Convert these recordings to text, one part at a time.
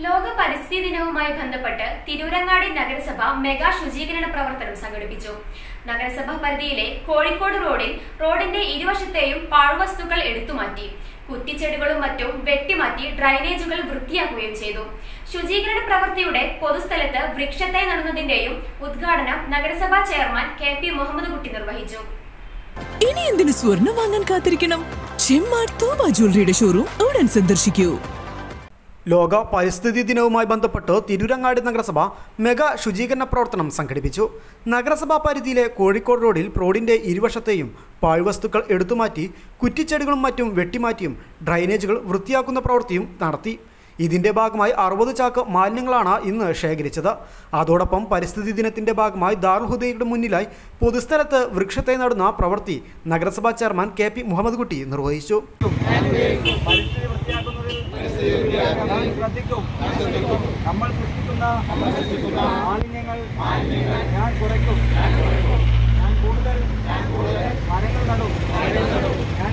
ലോക പരിസ്ഥിതി ദിനവുമായി ബന്ധപ്പെട്ട് തിരൂരങ്ങാടി നഗരസഭ മെഗാ ശുചീകരണ പ്രവർത്തനം സംഘടിപ്പിച്ചു. നഗരസഭാ പരിധിയിലെ കോഴിക്കോട് റോഡിന്റെ ഇരുവശത്തെയും പാഴ്വസ്തുക്കൾ എടുത്തുമാറ്റി, കുറ്റിച്ചെടികളും മറ്റും വെട്ടിമാറ്റി ഡ്രൈനേജുകൾ വൃത്തിയാക്കുകയും ചെയ്തു. ശുചീകരണ പ്രവൃത്തിയുടെ പൊതുസ്ഥലത്ത് വൃക്ഷത്തൈ നടുന്നതിന്റെയും ഉദ്ഘാടനം നഗരസഭാ ചെയർമാൻ KP മുഹമ്മദ് കുട്ടി നിർവഹിച്ചു. ഇനി എന്തിനു സ്വർണം വാങ്ങാൻ കാത്തിരിക്കണം? ചെമ്മാട് തോമ ജ്വല്ലറിയുടെ ഷോറൂം ഉടൻ സന്ദർശിക്കൂ. ലോക പരിസ്ഥിതി ദിനവുമായി ബന്ധപ്പെട്ട് തിരൂരങ്ങാടി നഗരസഭ മെഗാ ശുചീകരണ പ്രവർത്തനം സംഘടിപ്പിച്ചു. നഗരസഭാ പരിധിയിലെ കോഴിക്കോട് റോഡിന്റെ ഇരുവശത്തെയും പാഴ്വസ്തുക്കൾ എടുത്തുമാറ്റി കുറ്റിച്ചെടികളും മറ്റും വെട്ടിമാറ്റിയും ഡ്രൈനേജുകൾ വൃത്തിയാക്കുന്ന പ്രവൃത്തിയും നടത്തി. ഇതിന്റെ ഭാഗമായി 60 ചാക്ക് മാലിന്യങ്ങളാണ് ഇന്ന് ശേഖരിച്ചത്. അതോടൊപ്പം പരിസ്ഥിതി ദിനത്തിന്റെ ഭാഗമായി ദാറുൽ ഹുദയുടെ മുന്നിലായി പൊതുസ്ഥലത്ത് വൃക്ഷത്തൈ നടുന്ന പ്രവൃത്തി നഗരസഭാ ചെയർമാൻ KP മുഹമ്മദ് കുട്ടി നിർവഹിച്ചു. നമ്മൾ സൃഷ്ടിക്കുന്ന മാലിന്യങ്ങൾ ഞാൻ കുറയ്ക്കും, ഞാൻ കൂടുതൽ മരങ്ങൾ നടും, ഞാൻ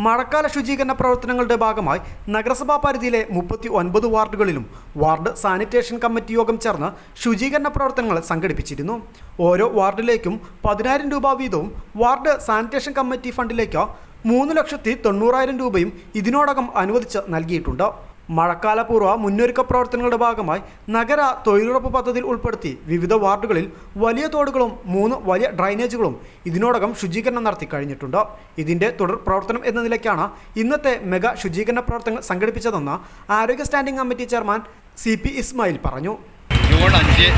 മഴക്കാല ശുചീകരണ പ്രവർത്തനങ്ങളുടെ ഭാഗമായി നഗരസഭാ പരിധിയിലെ 39 വാർഡുകളിലും വാർഡ് സാനിറ്റേഷൻ കമ്മിറ്റി യോഗം ചേർന്ന് ശുചീകരണ പ്രവർത്തനങ്ങൾ സംഘടിപ്പിച്ചിരുന്നു. ഓരോ വാർഡിലേക്കും 10,000 രൂപ വീതവും വാർഡ് സാനിറ്റേഷൻ കമ്മിറ്റി ഫണ്ടിലേക്ക് 3,90,000 രൂപയും ഇതിനോടകം അനുവദിച്ച് നൽകിയിട്ടുണ്ട്. മഴക്കാലപൂർവ്വ മുന്നൊരുക്ക പ്രവർത്തനങ്ങളുടെ ഭാഗമായി നഗര തൊഴിലുറപ്പ് പദ്ധതിയിൽ ഉൾപ്പെടുത്തി വിവിധ വാർഡുകളിൽ വലിയ തോടുകളും 3 വലിയ ഡ്രൈനേജുകളും ഇതിനോടകം ശുചീകരണം നടത്തി കഴിഞ്ഞിട്ടുണ്ട്. ഇതിന്റെ തുടർ പ്രവർത്തനം എന്ന നിലയ്ക്കാണ് ഇന്നത്തെ മെഗാ ശുചീകരണ പ്രവർത്തനങ്ങൾ സംഘടിപ്പിച്ചതെന്ന് ആരോഗ്യ standing committee chairman CP Ismail പറഞ്ഞു. ജൂൺ 5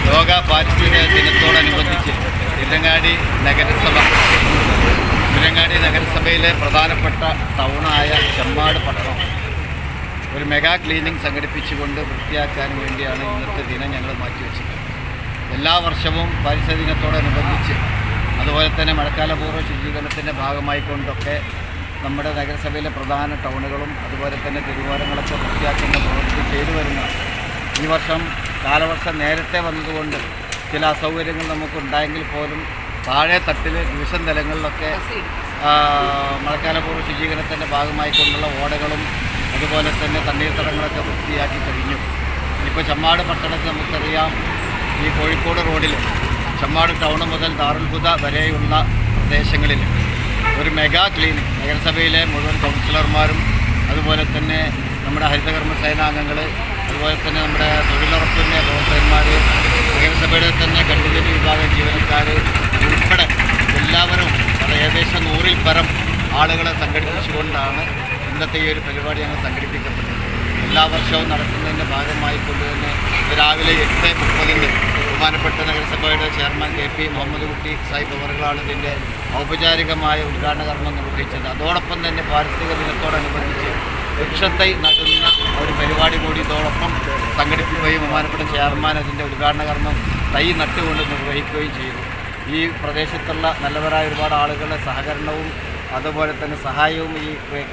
ലോക പരിസ്ഥിതി ദിനത്തോടനുബന്ധിച്ച് തിരൂരങ്ങാടി നഗരസഭയിലെ പ്രധാനപ്പെട്ട ടൗണായ ചെമ്മാട് പട്ടണം ഒരു മെഗാ ക്ലീനിങ് സംഘടിപ്പിച്ചുകൊണ്ട് വൃത്തിയാക്കാൻ വേണ്ടിയാണ് ഇന്നത്തെ ദിനം ഞങ്ങൾ മാറ്റിവെച്ചത്. എല്ലാ വർഷവും പരിസ്ഥിതി ദിനത്തോടനുബന്ധിച്ച് അതുപോലെ തന്നെ മഴക്കാലപൂർവ്വ ശുചീകരണത്തിൻ്റെ ഭാഗമായിക്കൊണ്ടൊക്കെ നമ്മുടെ നഗരസഭയിലെ പ്രധാന ടൗണുകളും അതുപോലെ തന്നെ തെരുവോരങ്ങളൊക്കെ വൃത്തിയാക്കുന്ന പ്രവൃത്തി ചെയ്തു വരുന്ന ഈ വർഷം കാലവർഷം നേരത്തെ വന്നതുകൊണ്ട് ചില അസൗകര്യങ്ങൾ നമുക്കുണ്ടായെങ്കിൽ പോലും താഴെ തട്ടിൽ ഡിവിഷൻ തലങ്ങളിലൊക്കെ മഴക്കാലപൂർവ്വ ശുചീകരണത്തിൻ്റെ ഭാഗമായിക്കൊണ്ടുള്ള ഓടകളും അതുപോലെ തന്നെ തണ്ണീർത്തടങ്ങളൊക്കെ വൃത്തിയാക്കി കഴിഞ്ഞു. ഇപ്പോൾ ചെമ്മാട് പട്ടണത്തിൽ നമുക്കറിയാം, ഈ കോഴിക്കോട് റോഡിൽ ചെമ്മാട് ടൗൺ മുതൽ ദാറുൽ ഹുദ വരെയുള്ള പ്രദേശങ്ങളിൽ ഒരു മെഗാ ക്ലീനിക് നഗരസഭയിലെ മുഴുവൻ കൗൺസിലർമാരും അതുപോലെ തന്നെ നമ്മുടെ ഹരിതകർമ്മ സേനാംഗങ്ങൾ അതുപോലെ തന്നെ നമ്മുടെ തൊഴിലുറപ്പിൻ്റെ പ്രവർത്തകന്മാർ നഗരസഭയുടെ തന്നെ കണ്ടിജൻ്റ് വിഭാഗം ജീവനക്കാർ ഉൾപ്പെടെ എല്ലാവരും ഏകദേശം 100-ൽ പരം ആളുകളെ സംഘടിപ്പിച്ചുകൊണ്ടാണ് ഇന്നത്തെ ഈ ഒരു പരിപാടി ഞങ്ങൾ സംഘടിപ്പിക്കപ്പെട്ടത്. എല്ലാ വർഷവും നടത്തുന്നതിൻ്റെ ഭാഗമായിക്കൊണ്ട് തന്നെ രാവിലെ 8:30 ബഹുമാനപ്പെട്ട നഗരസഭയുടെ ചെയർമാൻ KP മുഹമ്മദ് കുട്ടി സാഹിബ് അവറുകളാണ് ഇതിൻ്റെ ഔപചാരികമായ ഉദ്ഘാടന കർമ്മം നിർവഹിച്ചത്. അതോടൊപ്പം തന്നെ പാരിസ്ഥിതിക ദിനത്തോടനുബന്ധിച്ച് വൃക്ഷത്തൈ നടുന്ന ഒരു പരിപാടി കൂടി ഇതോടൊപ്പം സംഘടിപ്പിക്കുകയും ബഹുമാനപ്പെട്ട ചെയർമാൻ അതിൻ്റെ ഉദ്ഘാടന കർമ്മം തൈ നട്ടുകൊണ്ട് നിർവഹിക്കുകയും ചെയ്തു. ഈ പ്രദേശത്തുള്ള നല്ലവരായ ഒരുപാട് ആളുകളുടെ സഹകരണവും അതുപോലെ തന്നെ സഹായവും ഈ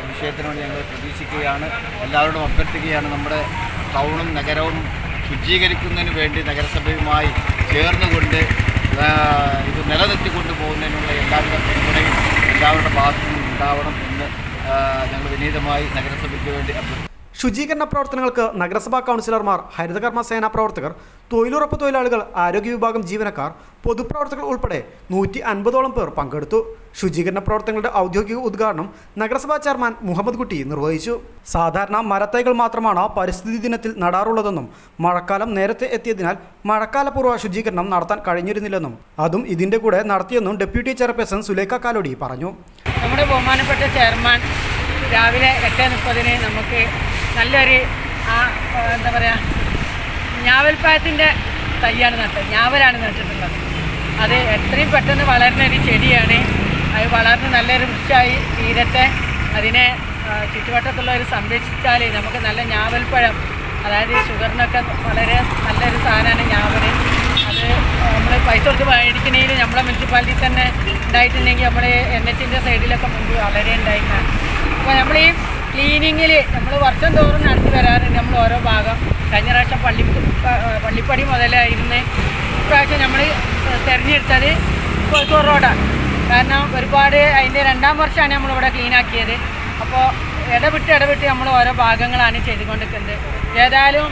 വിഷയത്തിനോട് ഞങ്ങൾ പ്രതീക്ഷിക്കുകയാണ്. എല്ലാവരോടും അഭ്യർത്ഥിക്കുകയാണ്, നമ്മുടെ ടൗണും നഗരവും ശുചീകരിക്കുന്നതിന് വേണ്ടി നഗരസഭയുമായി ചേർന്നുകൊണ്ട് ഇത് നിലനിർത്തിക്കൊണ്ടു പോകുന്നതിനുള്ള എല്ലാവിധ പിന്തുണയും എല്ലാവരുടെ ഭാഗത്തു നിന്നും ഉണ്ടാവണം എന്ന് ഞങ്ങൾ വിനീതമായി നഗരസഭയ്ക്ക് വേണ്ടി അഭ്യർത്ഥിക്കുന്നു. ശുചീകരണ പ്രവർത്തനങ്ങൾക്ക് നഗരസഭാ കൗൺസിലർമാർ, ഹരിതകർമ്മ സേനാ പ്രവർത്തകർ, തൊഴിലുറപ്പ് തൊഴിലാളികൾ, ആരോഗ്യ വിഭാഗം ജീവനക്കാർ, പൊതുപ്രവർത്തകർ ഉൾപ്പെടെ 150ഓളം പേർ പങ്കെടുത്തു. ശുചീകരണ പ്രവർത്തനങ്ങളുടെ ഔദ്യോഗിക ഉദ്ഘാടനം നഗരസഭാ ചെയർമാൻ മുഹമ്മദ് കുട്ടി നിർവഹിച്ചു. സാധാരണ മരത്തൈകൾ മാത്രമാണ് പരിസ്ഥിതി ദിനത്തിൽ നടാറുള്ളതെന്നും മഴക്കാലം നേരത്തെ എത്തിയതിനാൽ മഴക്കാലപൂർവ്വ ശുചീകരണം നടത്താൻ കഴിഞ്ഞിരുന്നില്ലെന്നും അതും ഇതിന്റെ കൂടെ നടത്തിയെന്നും ഡെപ്യൂട്ടി ചെയർപേഴ്സൺ സുലേഖ കാലോടി പറഞ്ഞു. നമ്മുടെ ബഹുമാനപ്പെട്ട ചെയർമാൻ രാവിലെ 8:30 നമുക്ക് നല്ലൊരു എന്താ പറയുക, ഞാവൽപ്പഴത്തിൻ്റെ തൈയാണ് ഞാവലാണ് നട്ടിട്ടുള്ളത്. അത് എത്രയും പെട്ടെന്ന് വളരുന്ന ഒരു ചെടിയാണ്. അത് വളർന്ന് നല്ലൊരു വൃക്ഷമായി തീരട്ടെ. അതിനെ ചുറ്റുവട്ടത്തുള്ളവർ സംരക്ഷിച്ചാൽ നമുക്ക് നല്ല ഞാവൽപ്പഴം, അതായത് ഷുഗറിനൊക്കെ വളരെ നല്ലൊരു സാധനമാണ് ഞാവൽ. അത് നമ്മൾ പൈസ കൊടുത്ത് മേടിക്കണമെങ്കിൽ നമ്മളെ മുനിസിപ്പാലിറ്റി തന്നെ ഉണ്ടായിട്ടുണ്ടെങ്കിൽ നമ്മൾ NHന്റെ സൈഡിലൊക്കെ മുമ്പ് വളരെ ഉണ്ടായിരുന്ന. അപ്പോൾ നമ്മൾ ഈ ക്ലീനിങ്ങിൽ നമ്മൾ വർഷം തോറും നടത്തി വരാറുണ്ട്. നമ്മൾ ഓരോ ഭാഗം കഴിഞ്ഞ പ്രാവശ്യം പള്ളിപ്പടി മുതലായിരുന്നു. ഇപ്രാവശ്യം നമ്മൾ തിരഞ്ഞെടുത്തത് കോഴിക്കോട് റോഡാണ്. കാരണം ഒരുപാട് അതിൻ്റെ 2ാം വർഷമാണ് നമ്മളിവിടെ ക്ലീൻ ആക്കിയത്. അപ്പോൾ ഇടവിട്ട് നമ്മൾ ഓരോ ഭാഗങ്ങളാണ് ചെയ്തുകൊണ്ടിരിക്കുന്നത്. ഏതായാലും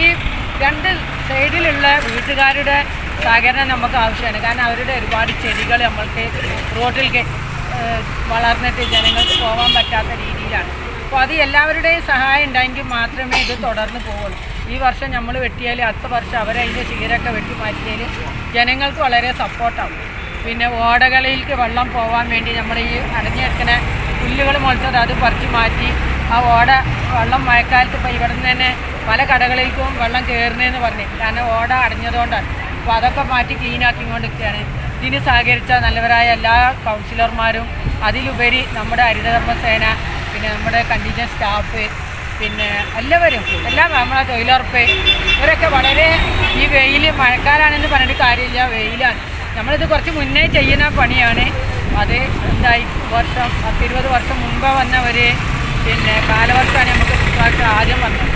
ഈ 2 സൈഡിലുള്ള വീട്ടുകാരുടെ സഹകരണം നമുക്ക് ആവശ്യമാണ്. കാരണം അവരുടെ ഒരുപാട് ചെടികൾ നമ്മൾക്ക് റോഡിലേക്ക് വളർന്നിട്ട് ജനങ്ങൾക്ക് പോകാൻ പറ്റാത്ത രീതിയിലാണ്. അപ്പോൾ അത് എല്ലാവരുടെയും സഹായം ഉണ്ടെങ്കിൽ മാത്രമേ ഇത് തുടർന്ന് പോകുള്ളൂ. ഈ വർഷം നമ്മൾ വെട്ടിയാൽ അടുത്ത വർഷം അവരതിൻ്റെ ചീരൊക്കെ വെട്ടി മാറ്റിയാൽ ജനങ്ങൾക്ക് വളരെ സപ്പോർട്ടാവും. പിന്നെ ഓടകളിലേക്ക് വെള്ളം പോകാൻ വേണ്ടി നമ്മൾ ഈ അടഞ്ഞെടുക്കുന്ന പുല്ലുകൾ മുളച്ചത് അത് പറിച്ച് മാറ്റി ആ ഓട വെള്ളം മഴക്കാലത്ത് ഇപ്പോൾ ഇവിടെ നിന്ന് തന്നെ പല കടകളിലേക്കും വെള്ളം കയറുന്നതെന്ന് പറഞ്ഞു. കാരണം ഓട അടഞ്ഞതുകൊണ്ടാണ്. അപ്പോൾ അതൊക്കെ മാറ്റി ക്ലീനാക്കിക്കൊണ്ടിരിക്കുകയാണ്. ഇതിന് സഹകരിച്ച നല്ലവരായ എല്ലാ കൗൺസിലർമാരും, അതിലുപരി നമ്മുടെ ഹരിതകർമ്മസേന, പിന്നെ നമ്മുടെ കണ്ടീഷൻ സ്റ്റാഫ്, പിന്നെ എല്ലാവരും നമ്മളെ തൊഴിലുറപ്പ്, ഇവരൊക്കെ വളരെ ഈ വെയിൽ മഴക്കാലാണെന്ന് പറഞ്ഞിട്ട് കാര്യമില്ല, വെയിലാണ്. നമ്മളിത് കുറച്ച് മുന്നേ ചെയ്യുന്ന പണിയാണ്. അത് എന്തായി വർഷം 10-20 വർഷം മുമ്പ് വന്നവർ പിന്നെ കാലവർഷമാണ് നമുക്ക് പ്രാവശ്യം ആദ്യം വന്നത്.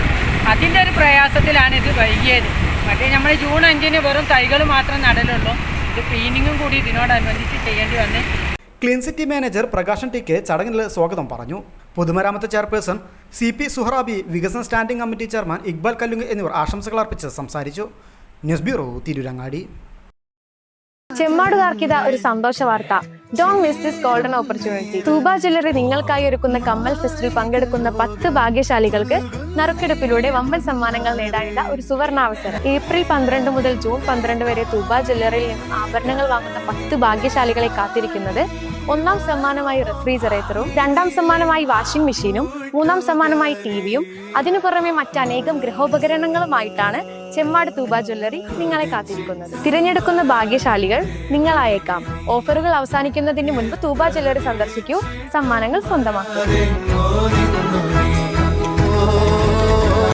അതിൻ്റെ ഒരു പ്രയാസത്തിലാണ് ഇത് വൈകിയത്. മറ്റേ നമ്മൾ ജൂൺ 5-ന് വെറും തൈകൾ മാത്രം നടലുള്ളൂ. ഇത് ക്ലീനിങ്ങും കൂടി ഇതിനോടനുബന്ധിച്ച് ചെയ്യേണ്ടി വന്നു. Clean city manager Prakashan T K ചടങ്ങിൽ സ്വാഗതം പറഞ്ഞു. പൊതുമരാമത്ത് ചെയർപേഴ്സൺ CP സുഹറാബി, വികസന സ്റ്റാൻഡിംഗ് കമ്മിറ്റി ചെയർമാൻ ഇക്ബാൽ കല്ലുങ്ങ് എന്നിവർ ആശംസകൾ അർപ്പിച്ച് സംസാരിച്ചു. News bureau, Tirurangadi. ചെമ്മാടുകാർക്കിത ഒരു സന്തോഷ വാർത്ത. Don't miss this golden opportunity. Thooba jewellery നിങ്ങൾക്കായി ഒരുക്കുന്ന കമ്മൽ ഫെസ്റ്റിൽ പങ്കെടുക്കുന്ന 10 ഭാഗ്യശാലികൾക്ക് നറുക്കെടുപ്പിലൂടെ വമ്പൻ സമ്മാനങ്ങൾ നേടാനുള്ള ഒരു സുവർണാവസരം. ഏപ്രിൽ 12 മുതൽ ജൂൺ 12 വരെ തൂബ ജ്വല്ലറിയിൽ നിന്ന് ആഭരണങ്ങൾ വാങ്ങുന്ന 10 ഭാഗ്യശാലികളെ കാത്തിരിക്കുന്നത് 1ാം സമ്മാനമായി റെഫ്രിജറേറ്ററും, 2ാം സമ്മാനമായി വാഷിംഗ് മെഷീനും, 3ാം സമ്മാനമായി ടിവിയും, അതിനു പുറമെ മറ്റനേകം ഗൃഹോപകരണങ്ങളുമായിട്ടാണ് ചെമ്മാട് തൂബ ജ്വല്ലറി നിങ്ങളെ കാത്തിരിക്കുന്നത്. തിരഞ്ഞെടുക്കുന്ന ഭാഗ്യശാലികൾ നിങ്ങളായേക്കാം. ഓഫറുകൾ അവസാനിക്കുന്നതിന് മുൻപ് തൂബ ജ്വല്ലറി സന്ദർശിക്കൂ, സമ്മാനങ്ങൾ സ്വന്തമാക്കൂ.